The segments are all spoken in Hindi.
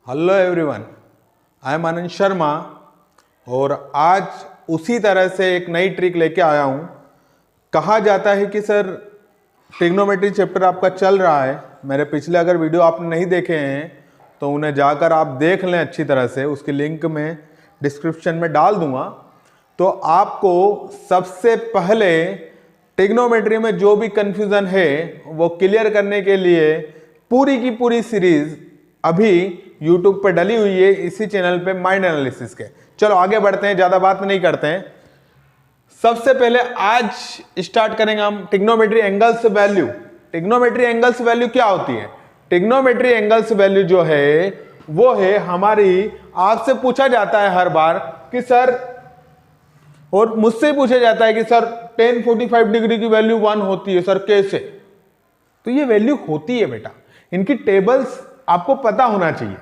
Hello everyone, I am Anand Sharma और आज उसी तरह से एक नई ट्रिक लेके आया हूँ। कहा जाता है कि सर ट्रिग्नोमेट्री चैप्टर आपका चल रहा है। मेरे पिछले अगर वीडियो आपने नहीं देखे हैं तो उन्हें जाकर आप देख लें अच्छी तरह से, उसकी लिंक मैं डिस्क्रिप्शन में डाल दूँगा। तो आपको सबसे पहले ट्रिग्नोमेट्री में जो भी कन्फ्यूज़न है वो क्लियर करने के लिए पूरी की पूरी सीरीज़ अभी YouTube पे डली हुई है, इसी चैनल पे माइंड एनालिसिस के। चलो आगे बढ़ते हैं, ज़्यादा बात नहीं करते हैं। सबसे पहले आज स्टार्ट करेंगे हम trigonometry angles value. Trigonometry angles value क्या होती है? ट्रिग्नोमेट्री एंगल्स वैल्यू जो है वो है हमारी, आपसे पूछा जाता है हर बार कि सर, और मुझसे पूछा जाता है कि सर tan 45 डिग्री की वैल्यू 1 होती है सर, कैसे? तो ये वैल्यू होती है बेटा, इनकी टेबल्स आपको पता होना चाहिए।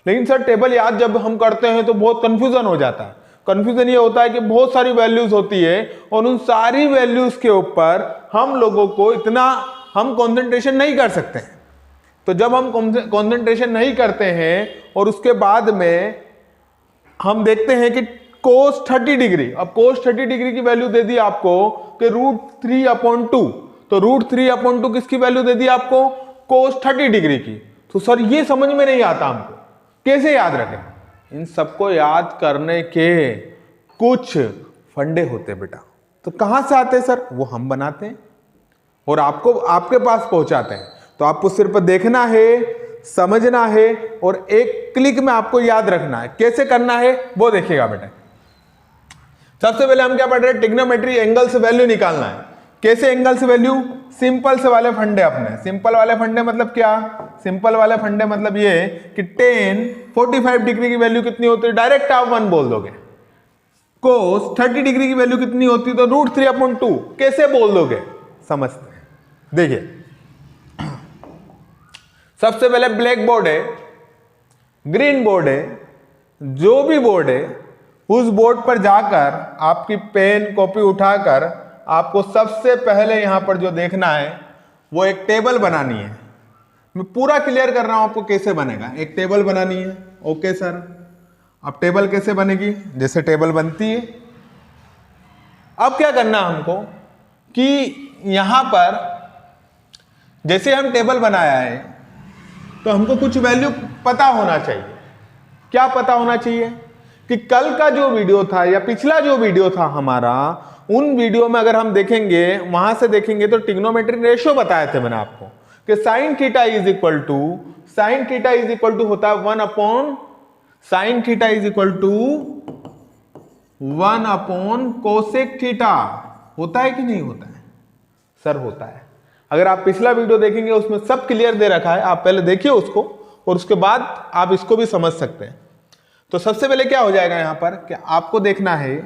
लेकिन सर टेबल याद जब हम करते हैं तो बहुत कंफ्यूजन हो जाता है। कंफ्यूजन ये होता है कि बहुत सारी वैल्यूज होती है और उन सारी वैल्यूज के ऊपर हम लोगों को इतना हम कंसंट्रेशन नहीं कर सकते हैं। तो जब हम कंसंट्रेशन नहीं करते हैं और उसके बाद में हम देखते हैं कि cos 30 डिग्री, अब cos 30 डिग्री की वैल्यू दे दी आपको कि √3/2। तो √3/2 किसकी वैल्यू दे दी आपको? cos 30 डिग्री की। तो सर ये समझ में नहीं आता हमको, कैसे याद रखें? इन सबको याद करने के कुछ फंडे होते हैं बेटा। तो कहां से आते हैं सर? वो हम बनाते हैं और आपको आपके पास पहुंचाते हैं। तो आपको सिर्फ देखना है, समझना है और एक क्लिक में आपको याद रखना है। कैसे करना है वो देखिएगा बेटा। सबसे पहले हम क्या पढ़ रहे हैं? ट्रिग्नोमेट्री एंगल्स वैल्यू निकालना है। कैसे एंगल्स वैल्यू? सिंपल से वाले फंडे अपने। सिंपल वाले फंडे मतलब क्या? सिंपल वाले फंडे मतलब ये कि tan 45 डिग्री की वैल्यू कितनी होती है? डायरेक्ट आप 1 बोल दोगे। cos 30 डिग्री की वैल्यू कितनी होती है? तो √3/2 कैसे बोल दोगे? समझते हैं। देखिए, सबसे पहले ब्लैक बोर्ड है, ग्रीन बोर्ड है, जो भी बोर्ड है उस बोर्ड पर जाकर आपकी पेन कॉपी उठाकर आपको सबसे पहले यहां पर जो देखना है वो एक टेबल बनानी है। मैं पूरा क्लियर कर रहा हूं आपको कैसे बनेगा। एक टेबल बनानी है। ओके सर, अब टेबल कैसे बनेगी? जैसे टेबल बनती है। अब क्या करना हमको कि यहां पर जैसे हम टेबल बनाया है तो हमको कुछ वैल्यू पता होना चाहिए। क्या पता होना चाहिए? कि कल का जो वीडियो था या पिछला जो वीडियो था हमारा, उन वीडियो में अगर हम देखेंगे, वहां से देखेंगे तो ट्रिग्नोमेट्री रेशियो बताए थे मैंने आपको कि sin theta is equal to होता है 1 कोसेक थीटा। होता है कि नहीं होता है? सर होता है। अगर आप पिछला वीडियो देखेंगे उसमें सब क्लियर दे रखा है, आप पहले देखिए उसको और उसके बाद आप इसको भी समझ सकते हैं। तो सबसे पहले क्या हो जाएगा यहां पर कि आपको देखना है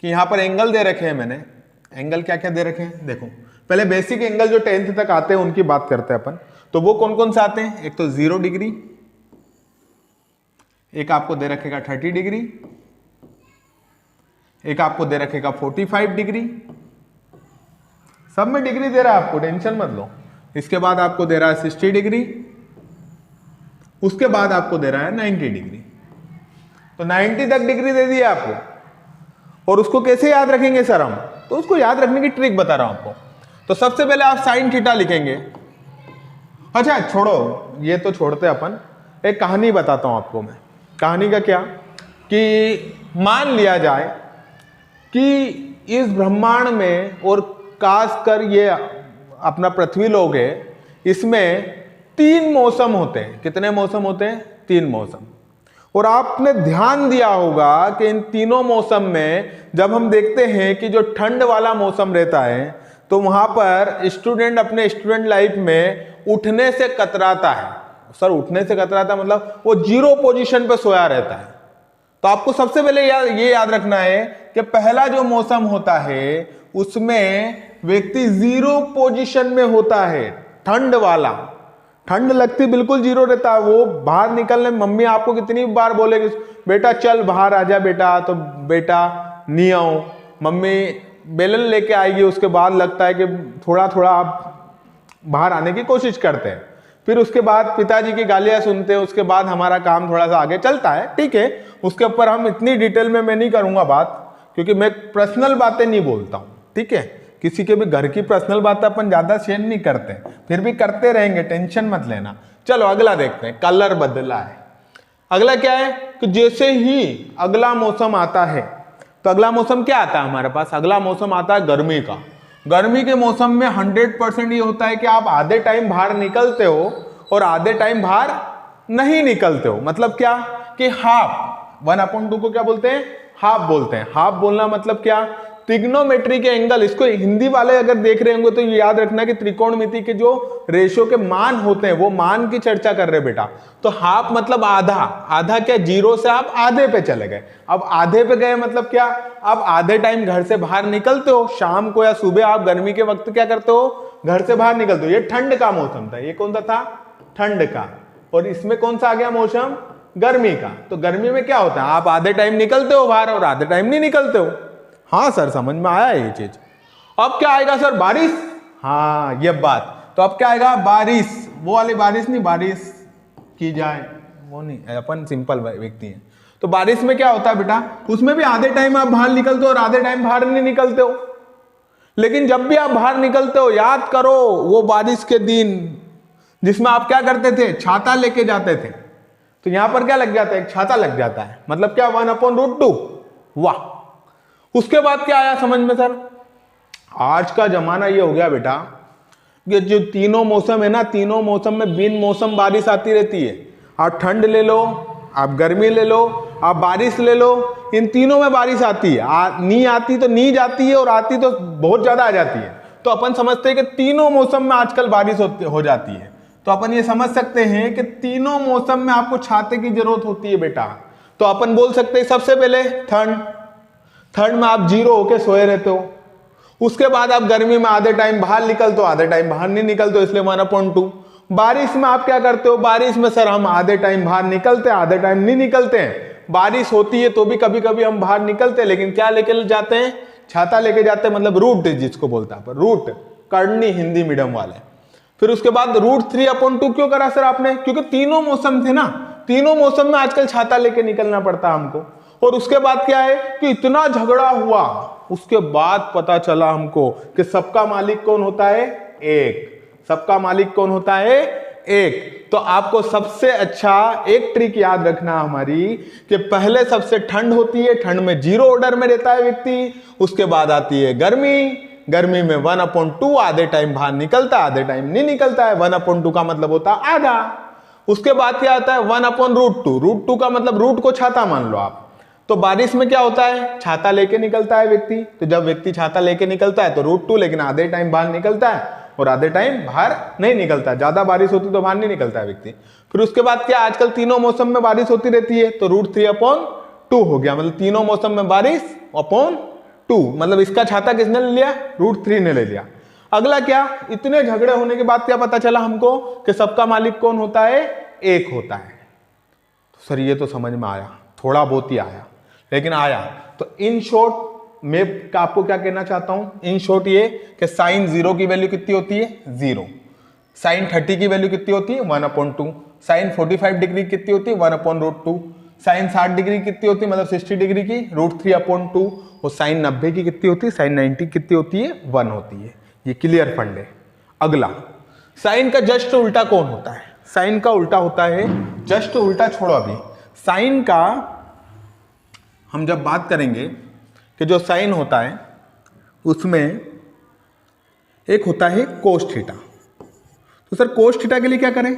कि यहां पर एंगल दे रखे हैं मैंने। एंगल क्या क्या दे रखे हैं देखो। पहले बेसिक एंगल जो 10th तक आते हैं उनकी बात करते हैं अपन। तो वो कौन कौन से आते हैं? एक तो 0 डिग्री, एक आपको दे रखेगा 30 डिग्री, एक आपको दे रखेगा 45 डिग्री। सब में डिग्री दे रहा है आपको, टेंशन मत लो। इसके बाद आपको दे रहा है 60 डिग्री, उसके बाद आपको दे रहा है 90 डिग्री। तो 90 तक डिग्री दे दी आपको। और उसको कैसे याद रखेंगे सर हम? तो उसको याद रखने की ट्रिक बता रहा हूं आपको। तो सबसे पहले आप sin थीटा लिखेंगे। अच्छा छोड़ो, ये तो छोड़ते अपन, एक कहानी बताता हूं आपको मैं। कहानी का क्या कि मान लिया जाए कि इस ब्रह्मांड में और खासकर ये अपना पृथ्वी लोक है, इसमें 3 मौसम होते हैं। कितने मौसम होते हैं? 3 मौसम। और आपने ध्यान दिया होगा कि इन तीनों मौसम में जब हम देखते हैं कि जो ठंड वाला मौसम रहता है तो वहां पर स्टूडेंट अपने स्टूडेंट लाइफ में उठने से कतराता है। सर उठने से कतराता मतलब वो 0 पोजीशन पे सोया रहता है। तो आपको सबसे पहले ये याद रखना है कि पहला जो मौसम होता है उसमें व्यक्ति 0 पोजीशन में होता है, ठंड वाला। ठंड लगती बिल्कुल 0 रहता है। वो बाहर निकलने, मम्मी आपको कितनी बार बोलेगी बेटा चल बाहर आ जा बेटा, तो बेटा नहीं आओ, मम्मी बेलन लेके आएगी। उसके बाद लगता है कि थोड़ा थोड़ा आप बाहर आने की कोशिश करते हैं। फिर उसके बाद पिताजी की गालियां सुनते हैं, उसके बाद हमारा काम थोड़ा सा आगे चलता है, ठीक है। उसके ऊपर हम इतनी डिटेल में मैं नहीं करूंगा बात, क्योंकि मैं पर्सनल बातें नहीं बोलता हूं, ठीक है। किसी के भी घर की पर्सनल बातें अपन ज्यादा शेयर नहीं करते, फिर भी करते रहेंगे, टेंशन मत लेना। चलो अगला देखते हैं, कलर बदला है। अगला क्या है कि जैसे ही अगला मौसम आता है, तो अगला मौसम क्या आता है हमारे पास, अगला मौसम आता है गर्मी का। गर्मी के मौसम में 100% ये होता है कि आप आधे टाइम बाहर निकलते हो और आधे टाइम बाहर नहीं निकलते हो। मतलब क्या कि हाफ, 1/2 को क्या बोलते हैं, हाफ बोलते हैं। हाफ बोलना मतलब क्या, ट्रिग्नोमेट्री के एंगल, इसको हिंदी वाले अगर देख रहे होंगे तो याद रखना कि त्रिकोणमिति के जो रेशियो के मान होते हैं वो मान की चर्चा कर रहे बेटा। तो हाफ मतलब आधा, आधा क्या, 0 से आप आधे पे चले गए। अब आधे पे गए मतलब क्या, आप आधे टाइम घर से बाहर निकलते हो, शाम को या सुबह आप गर्मी के वक्त क्या करते हो, घर से बाहर निकलते हो। ये ठंड का मौसम था, ये कौन सा था, ठंड का। और इसमें कौन सा आ गया मौसम, गर्मी का। तो गर्मी में क्या होता है, आप आधे टाइम निकलते हो बाहर और आधे टाइम नहीं निकलते हो। हाँ सर समझ में आया ये चीज। अब क्या आएगा सर, बारिश। हाँ ये बात, तो अब क्या आएगा, बारिश, वो वाली बारिश नहीं, बारिश की जाए वो नहीं, अपन सिंपल व्यक्ति हैं। तो बारिश में क्या होता है बेटा, उसमें भी आधे टाइम आप बाहर निकलते हो और आधे टाइम बाहर नहीं निकलते हो। लेकिन जब भी आप बाहर निकलते हो, याद करो वो बारिश के दिन जिसमें आप क्या करते थे, छाता लेके जाते थे। तो यहां पर क्या लग जाता है, एक छाता लग जाता है, मतलब क्या, 1/√2। वाह। उसके बाद क्या आया समझ में सर, आज का जमाना ये हो गया बेटा कि जो तीनों मौसम है ना, तीनों मौसम में बिन मौसम बारिश आती रहती है। आप ठंड ले लो, आप गर्मी ले लो, आप बारिश ले लो, इन तीनों में बारिश आती है। नहीं आती तो नहीं जाती है, और आती तो बहुत ज्यादा आ जाती है। तो अपन समझते हैं कि तीनों मौसम में आजकल बारिश हो जाती है। तो अपन ये समझ सकते हैं कि तीनों मौसम में आपको छाते की जरूरत होती है बेटा। तो अपन बोल सकते हैं सबसे पहले ठंड, ठंड में आप 0 होके सोए रहते हो। उसके बाद आप गर्मी में आधे टाइम बाहर निकलते हो, आधे टाइम बाहर नहीं निकलते हो, इसलिए 1/2। बारिश में आप क्या करते हो, बारिश में सर हम आधे टाइम बाहर निकलते हैं, आधे टाइम नहीं निकलते हैं। बारिश होती है तो भी कभी कभी हम बाहर निकलते हैं, लेकिन क्या लेके जाते हैं, छाता लेके जाते हैं, मतलब रूट जिसको बोलता है रूट, करनी हिंदी मीडियम वाले। फिर उसके बाद √3/2 क्यों करा सर आपने, क्योंकि तीनों मौसम थे ना, तीनों मौसम में आजकल छाता लेके निकलना पड़ता हमको। और उसके बाद क्या है कि इतना झगड़ा हुआ, उसके बाद पता चला हमको कि सबका मालिक कौन होता है, एक। सबका मालिक कौन होता है, एक। तो आपको सबसे अच्छा एक ट्रिक याद रखना हमारी, कि पहले सबसे ठंड होती है, ठंड में 0 ऑर्डर में रहता है व्यक्ति। उसके बाद आती है गर्मी, गर्मी में 1/2 आधे टाइम बाहर निकलता है, आधे टाइम नहीं निकलता है। 1/2 का मतलब होता है आधा। उसके बाद क्या आता है 1/√2, √2 का मतलब रूट को छाता मान लो आप। तो बारिश में क्या होता है, छाता लेके निकलता है व्यक्ति। तो जब व्यक्ति छाता लेके निकलता है तो √2, लेकिन आधे टाइम बाहर निकलता है और आधे टाइम बाहर नहीं निकलता। ज्यादा बारिश होती तो बाहर नहीं निकलता है व्यक्ति। फिर उसके बाद क्या, आजकल तीनों मौसम में बारिश होती रहती है, तो √3/2 हो गया, मतलब तीनों मौसम में बारिश अपॉन 2, मतलब इसका छाता किसने ले लिया, √3 ने ले लिया। अगला क्या, इतने झगड़े होने के बाद क्या पता चला हमको कि सबका मालिक कौन होता है, एक होता है। तो सर ये तो समझ में आया, थोड़ा बहुत ही आया लेकिन आया। तो इन शॉर्ट मैं आपको क्या कहना चाहता हूं, इन शॉर्ट ये कि साइन 0 की वैल्यू कितनी होती है, 0। साइन 30 की वैल्यू कितनी होती है, 1/2। साइन 45 डिग्री कितनी होती है, 1/√2। साइन 60 डिग्री कितनी होती है, मतलब 60 डिग्री की, √3/2। और साइन 90 की कितनी होती है, साइन 90 कितनी होती है, 1 होती है। ये क्लियर फंड है। अगला, साइन का जस्ट उल्टा कौन होता है, साइन का उल्टा होता है, जस्ट उल्टा छोड़ो अभी, साइन का हम जब बात करेंगे कि जो साइन होता है उसमें एक होता है कोस थीटा। तो सर कोस थीटा के लिए क्या करें,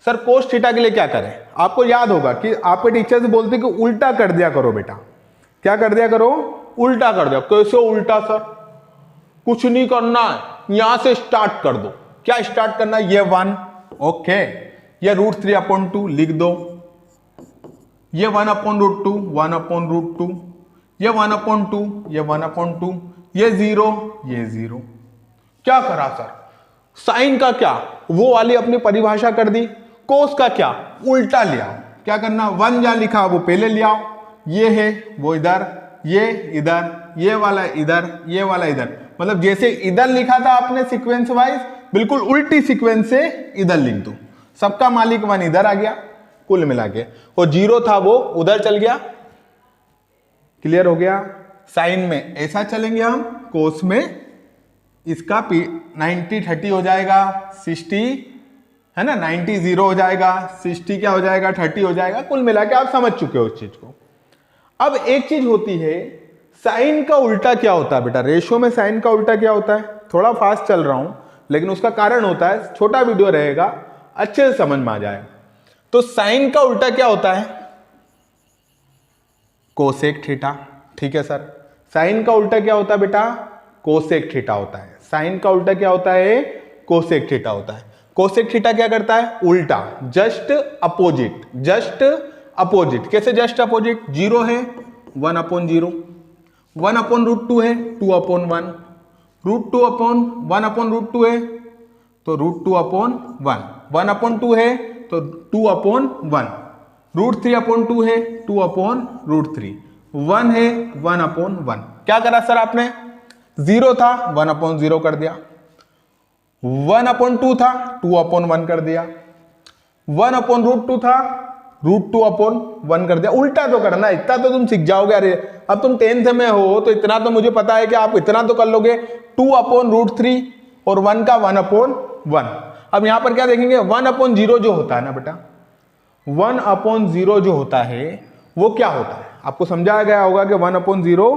सर कोस थीटा के लिए क्या करें, आपको याद होगा कि आपके टीचर से बोलते कि उल्टा कर दिया करो बेटा। क्या कर दिया करो, उल्टा कर दिया। कैसे उल्टा सर, कुछ नहीं करना है, यहां से स्टार्ट कर दो। क्या स्टार्ट करना है, ये 1, ओके, ये √3/2 लिख दो, ये 1/√2, 1/√2, ये 1/2, ये 1/2, ये 0, ये 0। क्या करा सर, साइन का क्या, वो वाली अपनी परिभाषा कर दी। कोस का क्या, उल्टा लिया। क्या करना, 1 जहां लिखा वो पहले ले आओ, ये है वो इधर, ये इधर, ये वाला इधर, ये वाला इधर। मतलब जैसे इधर लिखा था आपने सीक्वेंस वाइज, बिल्कुल उल्टी सीक्वेंस से इधर लिख दो, सबका मालिक 1 इधर आ गया कुल मिला के, और 0 था वो उधर चल गया। क्लियर हो गया। साइन में ऐसा चलेंगे हम, कोस में इसका 90 30 हो जाएगा, 60 है ना, 90 0 हो जाएगा, 60 क्या हो जाएगा 30 हो जाएगा, कुल मिला के आप समझ चुके हो उस चीज को। अब एक चीज होती है, साइन का उल्टा क्या होता है बेटा, रेशो में साइन का उल्टा क्या होता है, थोड़ा फास्ट चल रहा हूं लेकिन उसका कारण होता है, छोटा वीडियो रहेगा अच्छे से समझ में आ जाएगा। तो साइन का उल्टा क्या होता है, कोसेक थीटा। ठीक है सर, साइन का उल्टा क्या होता है बेटा, कोसेक थीटा होता है। साइन का उल्टा क्या होता है, कोसेक थीटा होता है। कोसेक थीटा क्या करता है, उल्टा, जस्ट अपोजिट, जस्ट अपोजिट। कैसे जस्ट अपोजिट, 0 है 1/0, 1/√2 है 2/1, √2 अपॉन 1/√2 है तो √2/1, 1/2 है तो 2/1, √3/2 है 2/√3, 1 है 1/1। क्या करा सर आपने, 0 था 1/0 कर दिया, 1/2 था 2/1 कर दिया, 1/√2 था √2/1 कर दिया। उल्टा तो करना, इतना तो तुम सीख जाओगे। अरे अब तुम 10th में हो तो इतना तो मुझे पता है कि आप इतना तो कर लोगे, 2/√3 और 1 का 1/1। अब यहां पर क्या देखेंगे, 1/0 जो होता है ना बेटा, 1/0 जो होता है वो क्या होता है, आपको समझाया गया होगा कि 1/0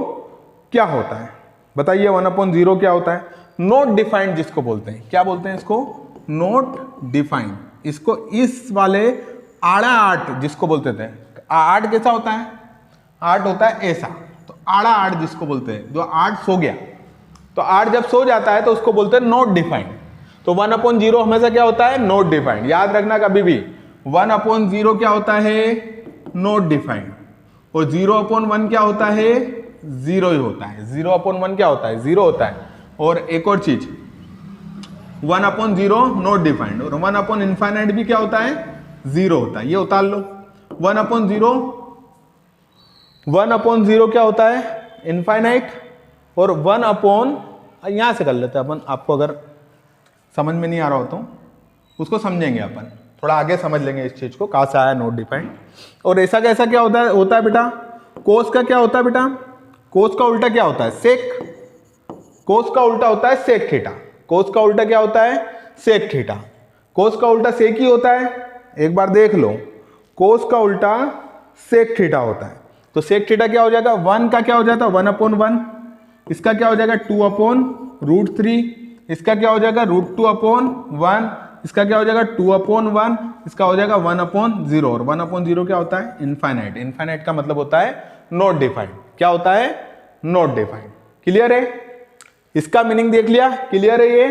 क्या होता है। बताइए 1/0 क्या होता है, नॉट डिफाइंड जिसको बोलते हैं। क्या बोलते हैं इसको, नॉट डिफाइंड। इसको इस वाले आड़ा 8 जिसको बोलते थे, 8 कैसा होता है, 8 होता है ऐसा, तो आड़ा 8 जिसको बोलते हैं, जो 8 सो गया, तो 8 जब सो जाता है तो उसको बोलते हैं नॉट डिफाइंड। तो 1/0 हमेशा क्या होता है, नॉट डिफाइंड। याद रखना कभी भी 1/0 क्या होता है, नॉट डिफाइंड, और 0/1 क्या होता है, 0 ही होता है। 0/1 क्या होता है, 0 होता है। और एक और चीज, 1/0 नॉट डिफाइंड, और 1/∞ भी क्या होता है, 0 होता है। ये उतार लो, 1/0 क्या होता है, इनफाइनाइट, और 1/, यहां से कर लेते हैं अपन, आपको अगर समझ में नहीं आ रहा हो तो उसको समझेंगे अपन, थोड़ा आगे समझ लेंगे इस चीज को, कहां से आया नॉट डिफाइंड। और ऐसा कैसा क्या होता है बेटा, कोस का क्या होता है बेटा, कोस का उल्टा क्या होता है, सेक। कोस का उल्टा होता है सेक थीटा। कोस का उल्टा क्या होता है, सेक थीटा। कोस का उल्टा सेक ही होता है, एक बार देख लो, कोस का उल्टा सेक थीटा होता है। तो सेक थीटा क्या हो जाएगा, 1 का क्या हो जाता है 1/1, इसका क्या हो जाएगा 2/√3, इसका क्या हो जाएगा √2/1, इसका क्या हो जाएगा 2/1, इसका हो जाएगा 1/0, और 1/0 क्या होता है, इनफाइनाइट। इनफाइनाइट का मतलब होता है नॉट डिफाइंड। क्या होता है, नॉट डिफाइंड। क्लियर है, इसका मीनिंग देख लिया, क्लियर है ये।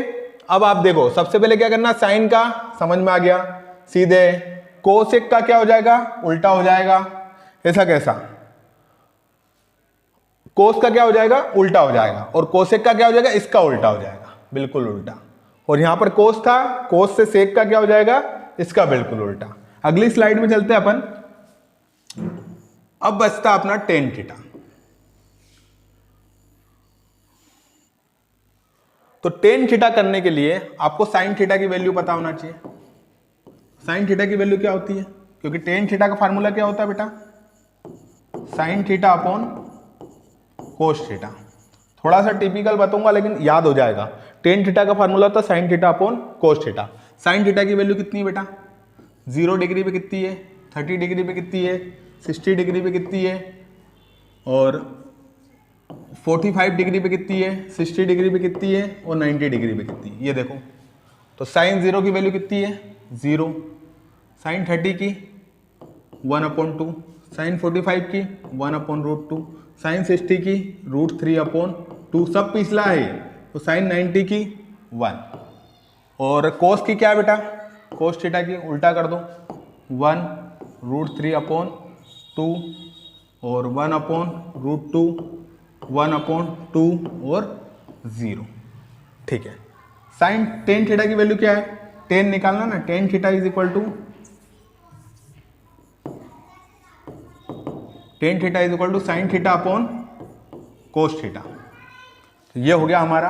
अब आप देखो, सबसे पहले क्या करना, साइन का समझ में आ गया, सीधे कोसेक का क्या हो जाएगा, उल्टा हो जाएगा। ऐसा कैसा, कोस का क्या हो जाएगा, उल्टा हो जाएगा, और कोसेक का क्या हो जाएगा, इसका उल्टा हो जाएगा, बिल्कुल उल्टा। और यहां पर कोस था, कोस से सेक का क्या हो जाएगा, इसका बिल्कुल उल्टा। अगली स्लाइड में चलते हैं अपन। अब बचता अपना टेन थीटा। तो टेन थीटा करने के लिए आपको साइन थीटा की वैल्यू पता होना चाहिए। साइन थीटा की वैल्यू क्या होती है, क्योंकि टेन थीटा का फार्मूला क्या होता है बेटा, sign theta upon cos theta. थोड़ा सा टिपिकल बताऊंगा लेकिन याद हो जाएगा। टेन थीटा का फार्मूला होता है sign theta upon cos theta. Sine theta की वैल्यू कितनी है बेटा, 0 डिग्री पे कितनी है, 30 डिग्री पे कितनी है, 60 डिग्री पे कितनी है, और 45 डिग्री पे कितनी है, 60 डिग्री पे कितनी है, और 90 डिग्री पे कितनी है। ये देखो, तो साइन 0 की वैल्यू कितनी है, 0। साइन 30 की 1/2, साइन 45 की 1/√2, साइन 60 की √3/2, सब पिछला है। तो साइन 90 की 1, और कोस की क्या है बेटा, कोस थीटा की उल्टा कर दो, 1√3/2 और 1/√2, 1/2 और 0। ठीक है, साइन टेन थीटा की वैल्यू क्या है, टेन निकालना ना, tan theta is equal to sine theta upon cos theta. तो ये हो गया हमारा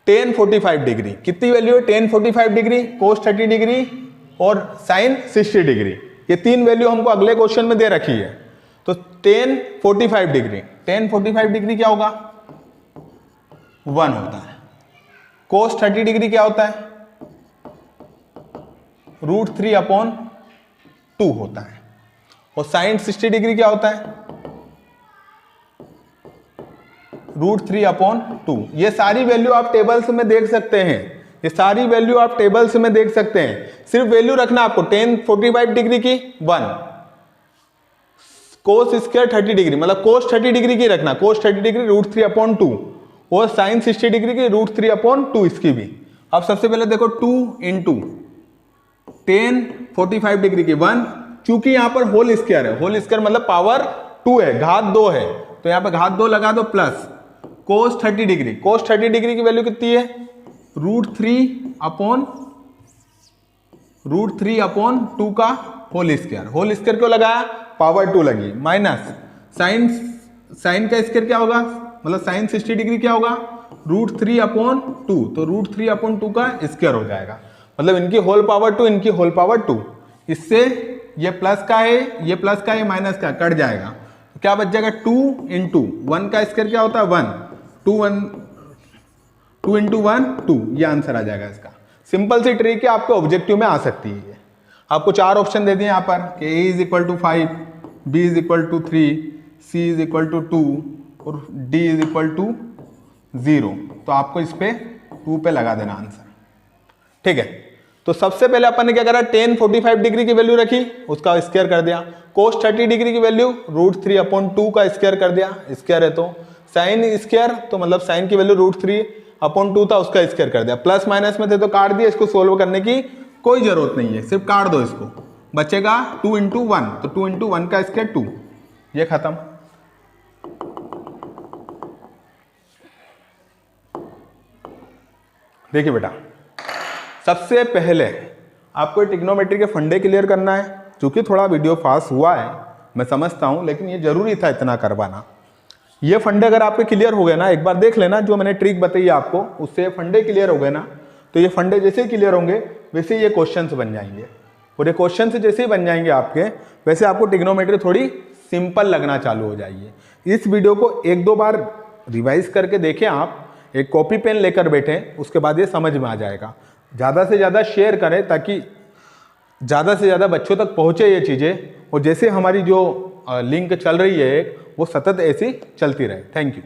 tan 45 डिग्री, कितनी वैल्यू है tan 45 डिग्री, cos 30 डिग्री और sin 60 डिग्री। ये तीन वैल्यू हमको अगले क्वेश्चन में दे रखी है। तो tan 45 डिग्री, tan 45 डिग्री क्या होगा 1 होता है। cos 30 डिग्री क्या होता है √3/2 होता है। और sin 60 डिग्री क्या होता है √3/2। ये सारी वैल्यू आप टेबल्स में देख सकते हैं, ये सारी वैल्यू आप टेबल्स में देख सकते हैं। सिर्फ वैल्यू रखना आपको tan 45 डिग्री की 1, cos स्क्वायर 30 डिग्री मतलब cos 30 डिग्री की रखना, cos 30 डिग्री √3/2 और sin 60 डिग्री की √3/2 इसकी भी। अब सबसे पहले देखो 2 इंटू tan 45 डिग्री की 1, चूंकि यहां पर होल स्क्वायर है, होल स्क्वायर मतलब पावर 2 है, घात 2 है, तो यहां पर घात 2 लगा दो plus cos 30 degree, cos 30 degree की वैल्यू कितनी है √3/2 का होल स्क्वायर, होल स्क्वायर क्यों लगाया पावर 2 लगी, माइनस साइन का स्क्वायर क्या होगा मतलब sin 60 डिग्री क्या होगा √3/2, तो √3/2 का स्क्वायर हो जाएगा, मतलब इनकी होल पावर 2 इनकी होल पावर 2। इससे ये प्लस का है ये प्लस का है माइनस का कट जाएगा, तो क्या बच जाएगा 2 इंटू 1 का स्क्वायर क्या होता है 1, 2 इंटू 1 2, ये आंसर आ जाएगा इसका। सिंपल सी ट्रिक है, आपको ऑब्जेक्टिव में आ सकती है ये। आपको 4 ऑप्शन दे दिए यहाँ पर कि A = 5, B = 3, C = 2 और D = 0, तो आपको इस पे 2 पे लगा देना आंसर। ठीक है, तो सबसे पहले अपन ने क्या करा tan 45 डिग्री की वैल्यू रखी, उसका स्क्वायर कर दिया, cos 30 डिग्री की वैल्यू √3/2 का स्क्वायर कर दिया, स्क्वायर है तो sin स्क्वायर तो मतलब sin की वैल्यू √3/2 था उसका स्क्वायर कर दिया, प्लस माइनस में थे तो काट दिया, इसको सोल्व करने की कोई जरूरत नहीं है, सिर्फ काट दो इसको, बचेगा 2 इंटू 1, तो 2 इंटू 1 का स्क्वायर 2, ये खत्म। देखिए बेटा, सबसे पहले आपको ट्रिग्नोमेट्री के फंडे क्लियर करना है, क्योंकि थोड़ा वीडियो फास्ट हुआ है मैं समझता हूं, लेकिन ये जरूरी था इतना करवाना। ये फंडे अगर आपके क्लियर हो गए ना, एक बार देख लेना जो मैंने ट्रिक बताई आपको, उससे फंडे क्लियर हो गए ना, तो ये फंडे जैसे ही क्लियर होंगे वैसे ये क्वेश्चंस बन जाएंगे, और ये क्वेश्चन जैसे ही बन जाएंगे आपके, वैसे आपको ट्रिग्नोमेट्री थोड़ी सिंपल लगना चालू हो जाएगी। इस वीडियो को 1-2 बार रिवाइज करके देखें आप, एक कॉपी पेन लेकर बैठें, उसके बाद ये समझ में आ जाएगा। ज़्यादा से ज़्यादा शेयर करें ताकि ज़्यादा से ज़्यादा बच्चों तक पहुँचे ये चीज़ें, और जैसे हमारी जो लिंक चल रही है वो सतत ऐसी चलती रहे। Thank you.